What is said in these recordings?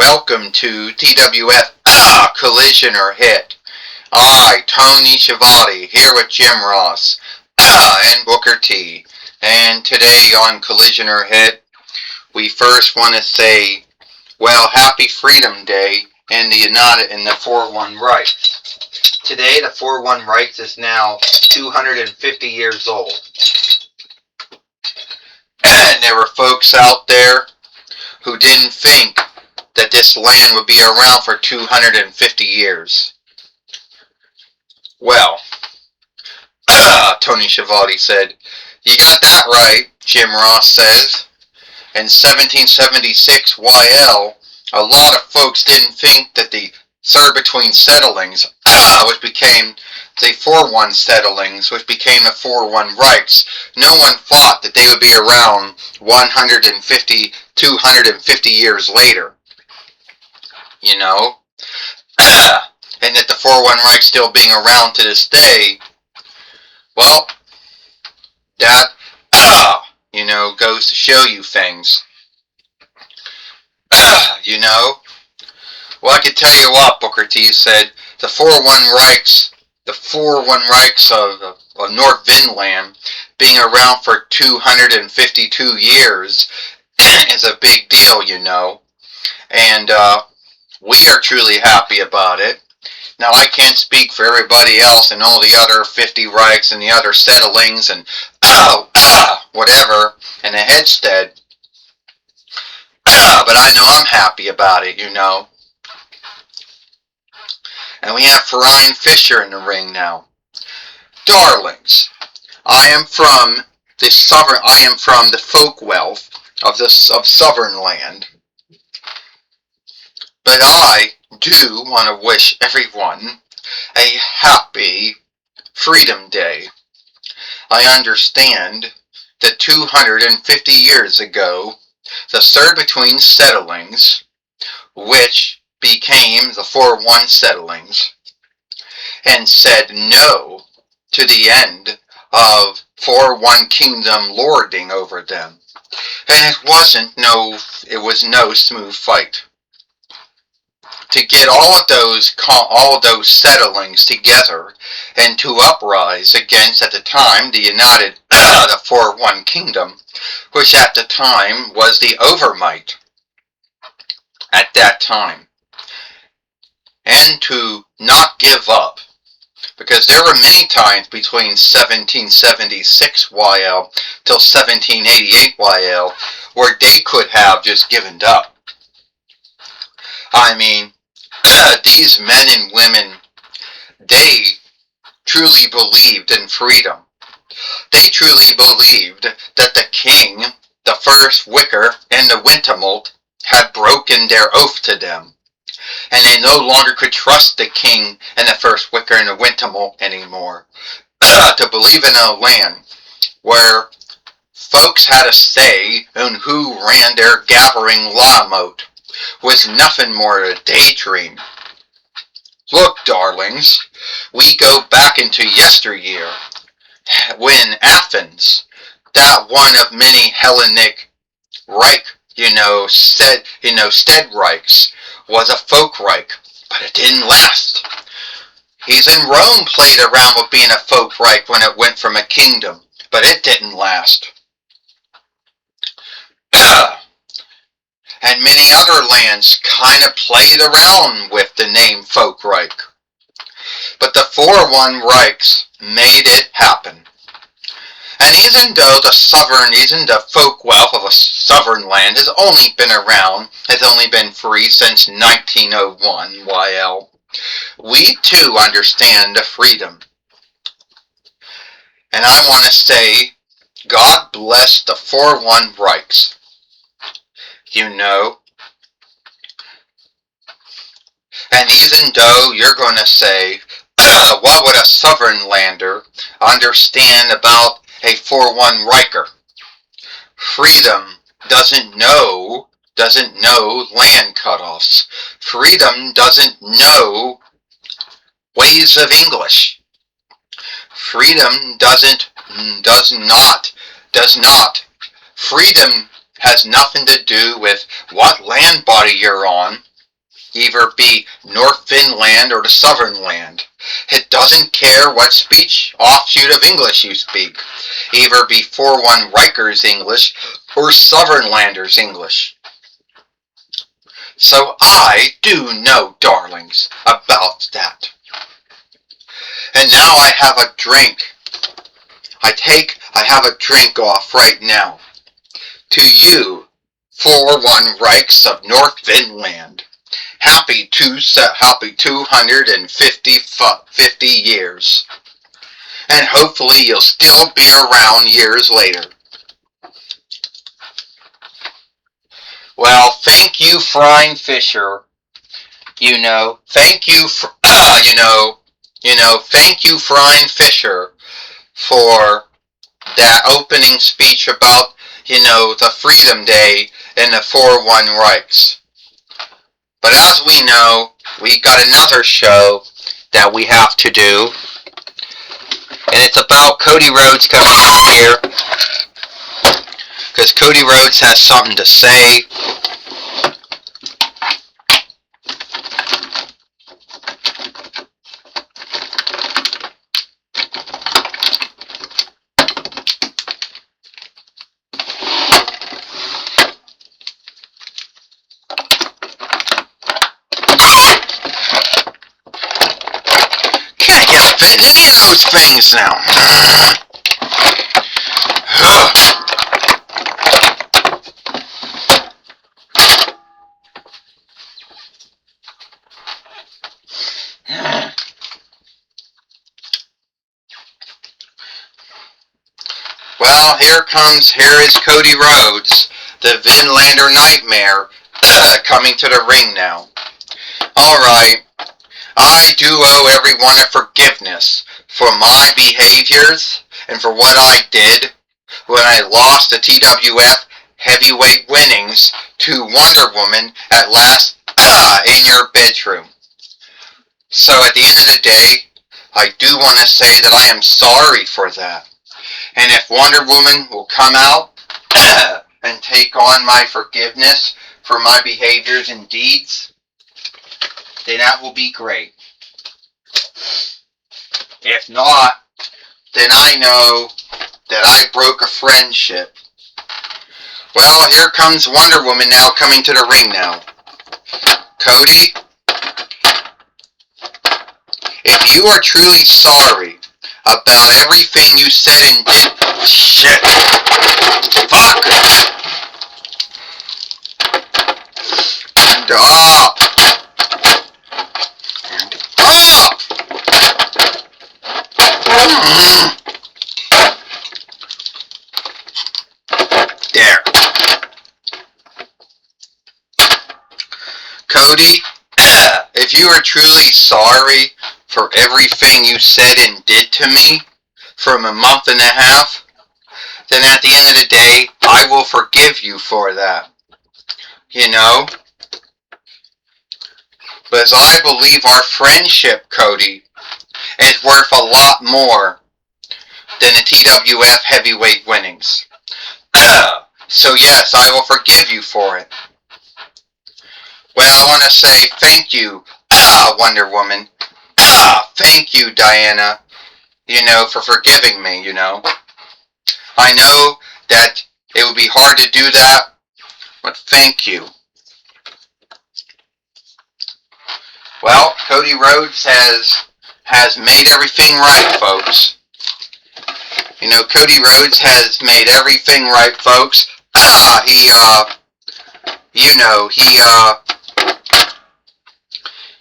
Welcome to TWF Collision or Hit. I, Tony Schiavone, here with Jim Ross and Booker T. And today on Collision or Hit, we first want to say, happy Freedom Day in the 4-1 Rights. Today, the 4-1 Rights is now 250 years old. And there were folks out there who didn't think that this land would be around for 250 years. Well, Tony Schiavone said, "You got that right," Jim Ross says. In 1776 YL, a lot of folks didn't think that the between settlings, which became the 4-1 settlings, which became the 4-1 Rights. No one thought that they would be around 150, 250 years later. You know? And that the 4-1 Rights still being around to this day, well, that, goes to show you things. Well, I can tell you what, Booker T said, the 4-1 Rights of North Vinland being around for 252 years is a big deal, and we are truly happy about it. Now, I can't speak for everybody else and all the other 50 Rights and the other settlings and whatever in the headstead, but I know I'm happy about it, And we have Ryan Fisher in the ring now. Darlings, I am from the folk wealth of Southern land. But I do want to wish everyone a happy Freedom Day. I understand that 250 years ago, the between settlings, which became the 4-1 settlings, and said no to the end of 4-1 kingdom lording over them. And it was no smooth fight. To get all of those settlings together and to uprise against, at the time, the 4-1 kingdom, which at the time was the overmight at that time. And to not give up, because there were many times between 1776 YL till 1788 YL where they could have just given up. I mean, these men and women, they truly believed in freedom. They truly believed that the king, the first Wicker, and the Wintemult had broken their oath to them. And they no longer could trust the king and the first Wicker and the Wintemult anymore. To believe in a land where folks had a say on who ran their gathering law moat was nothing more than a daydream. Look, darlings, we go back into yesteryear, when Athens, that one of many Hellenic Reich, Stedreichs, was a folk Reich, but it didn't last. Even Rome played around with being a folk Reich when it went from a kingdom, but it didn't last. And many other lands kind of played around with the name folk Reich. But the 4-1 Reichs made it happen. And even though the folk wealth of a southern land has only been free since 1901 YL, we too understand the freedom. And I want to say, God bless the 4-1 Reichs. And even though you're going to say, what would a southern lander understand about a 4-1 Riker? Freedom doesn't know land cutoffs. Freedom doesn't know ways of English. Freedom does not. Freedom has nothing to do with what land body you're on, either be North Finland or the Southern land. It doesn't care what speech offshoot of English you speak, either be 4-1 Rikers English or Southernlanders English. So I do know, darlings, about that. And now I have a drink. I have a drink off right now. To you, 4-1 Reichs of North Finland. Happy 250 years. And hopefully you'll still be around years later. Well, thank you, Frying Fisher. Thank you thank you, Frying Fisher, for that opening speech about, the Freedom Day and the 4-1 Reichs. But as we know, we got another show that we have to do. And it's about Cody Rhodes coming here. Because Cody Rhodes has something to say. Any of those things now. Well, here is Cody Rhodes, the Vinlander Nightmare, coming to the ring now. Alright. I do owe everyone a forgiveness for my behaviors and for what I did when I lost the TWF heavyweight winnings to Wonder Woman at last in your bedroom. So at the end of the day, I do want to say that I am sorry for that. And if Wonder Woman will come out and take on my forgiveness for my behaviors and deeds, then that will be great. If not, then I know that I broke a friendship. Well, here comes Wonder Woman now coming to the ring now. Cody, if you are truly sorry about everything you said and did, shit, fuck, and up. There. Cody, if you are truly sorry for everything you said and did to me from a month and a half, then at the end of the day, I will forgive you for that. Because I believe our friendship, Cody, is worth a lot more than the TWF heavyweight winnings. So yes, I will forgive you for it. Well, I want to say thank you, Wonder Woman. Thank you, Diana, for forgiving me, I know that it would be hard to do that, but thank you. Well, Cody Rhodes has made everything right, folks. Cody Rhodes has made everything right, folks.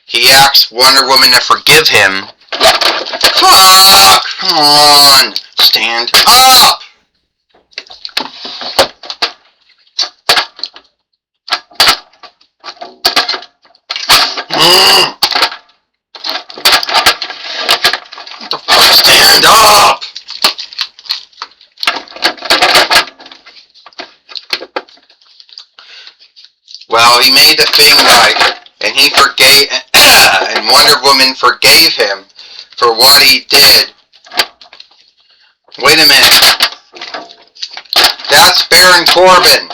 He asked Wonder Woman to forgive him. Fuck! Come on! Stand up! What the fuck? Stand up! Well, he made the thing right, and he forgave, and Wonder Woman forgave him for what he did. Wait a minute. That's Baron Corbin.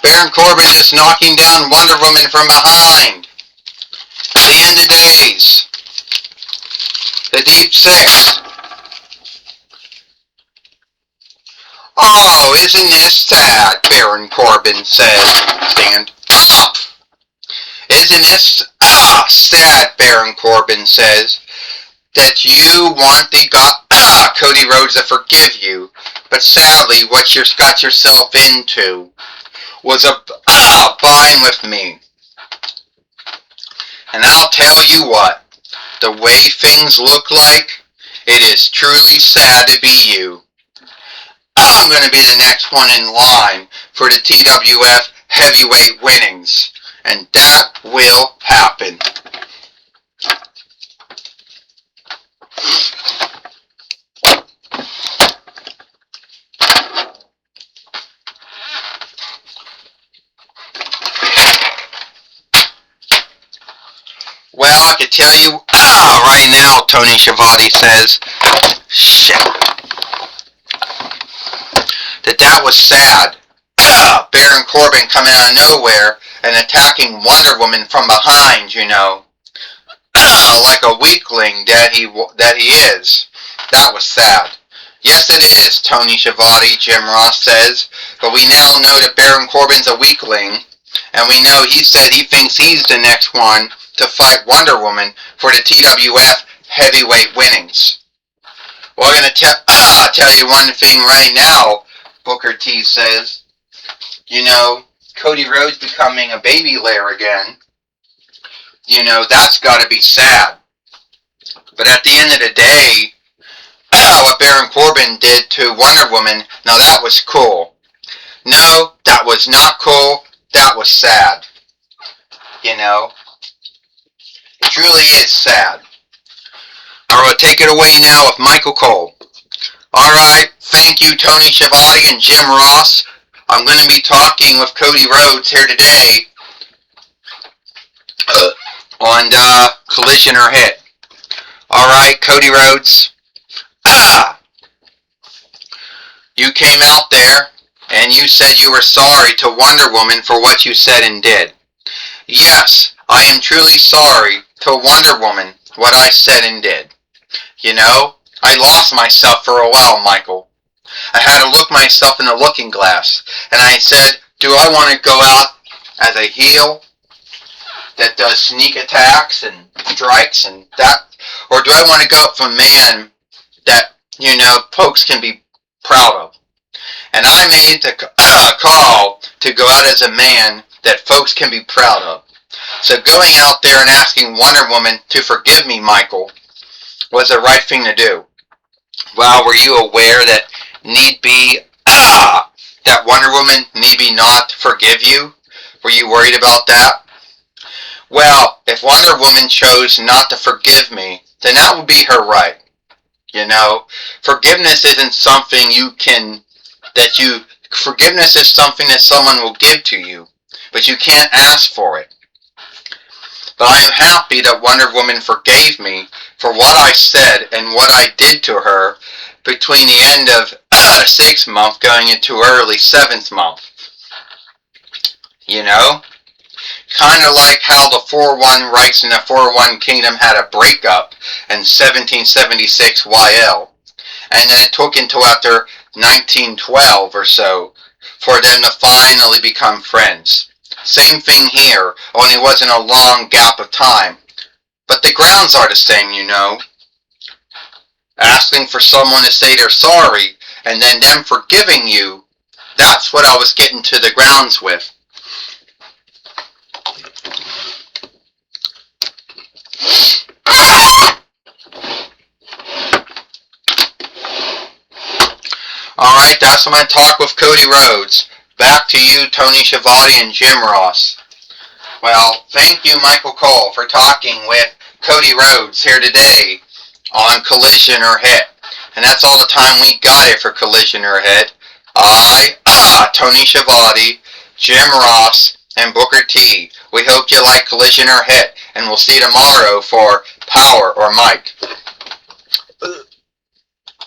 Baron Corbin is knocking down Wonder Woman from behind. The Deep Six. Oh, isn't this sad? Baron Corbin says. Stand up. Isn't this sad? Baron Corbin says. That you want the Cody Rhodes to forgive you, but sadly, what you got yourself into was a bind with me. And I'll tell you what, the way things look like, it is truly sad to be you. I'm going to be the next one in line for the TWF heavyweight winnings, and that will happen. Well, I can tell you right now, Tony Schiavone says, shit, that was sad. Baron Corbin coming out of nowhere and attacking Wonder Woman from behind, you know, like a weakling that he is. That was sad. Yes, it is, Tony Schiavone, Jim Ross says, but we now know that Baron Corbin's a weakling, and we know he said he thinks he's the next one to fight Wonder Woman for the TWF heavyweight winnings. Well, I'm going to tell you one thing right now, Booker T says. You know, Cody Rhodes becoming a baby layer again. You know, that's got to be sad. But at the end of the day, what Baron Corbin did to Wonder Woman, now that was cool. No, that was not cool. That was sad. You know, it truly is sad. I will take it away now with Michael Cole. Alright, thank you Tony Schiavone and Jim Ross. I'm going to be talking with Cody Rhodes here today on Collision or Hit. Alright, Cody Rhodes. You came out there and you said you were sorry to Wonder Woman for what you said and did. Yes, I am truly sorry to Wonder Woman what I said and did. You know, I lost myself for a while, Michael. I had to look myself in the looking glass, and I said, do I want to go out as a heel that does sneak attacks and strikes and that, or do I want to go up for a man that, you know, folks can be proud of? And I made the call to go out as a man that folks can be proud of. So going out there and asking Wonder Woman to forgive me, Michael, was the right thing to do. Well, were you aware that need be, that Wonder Woman need be not forgive you? Were you worried about that? Well, if Wonder Woman chose not to forgive me, then that would be her right. You know, forgiveness isn't something forgiveness is something that someone will give to you, but you can't ask for it. But I am happy that Wonder Woman forgave me for what I said and what I did to her between the end of 6th month going into early 7th month. You know? Kind of like how the 4-1 Reichs and the 4-1 Kingdom had a breakup in 1776 YL. And then it took until after 1912 or so for them to finally become friends. Same thing here, only it wasn't a long gap of time. But the grounds are the same, you know. Asking for someone to say they're sorry, and then them forgiving you, that's what I was getting to the grounds with. Alright, that's my talk with Cody Rhodes. Back to you, Tony Schiavone and Jim Ross. Well, thank you, Michael Cole, for talking with Cody Rhodes here today on Collision or Hit. And that's all the time we got here for Collision or Hit. I, Tony Schiavone, Jim Ross, and Booker T. We hope you like Collision or Hit, and we'll see you tomorrow for Power or Mike.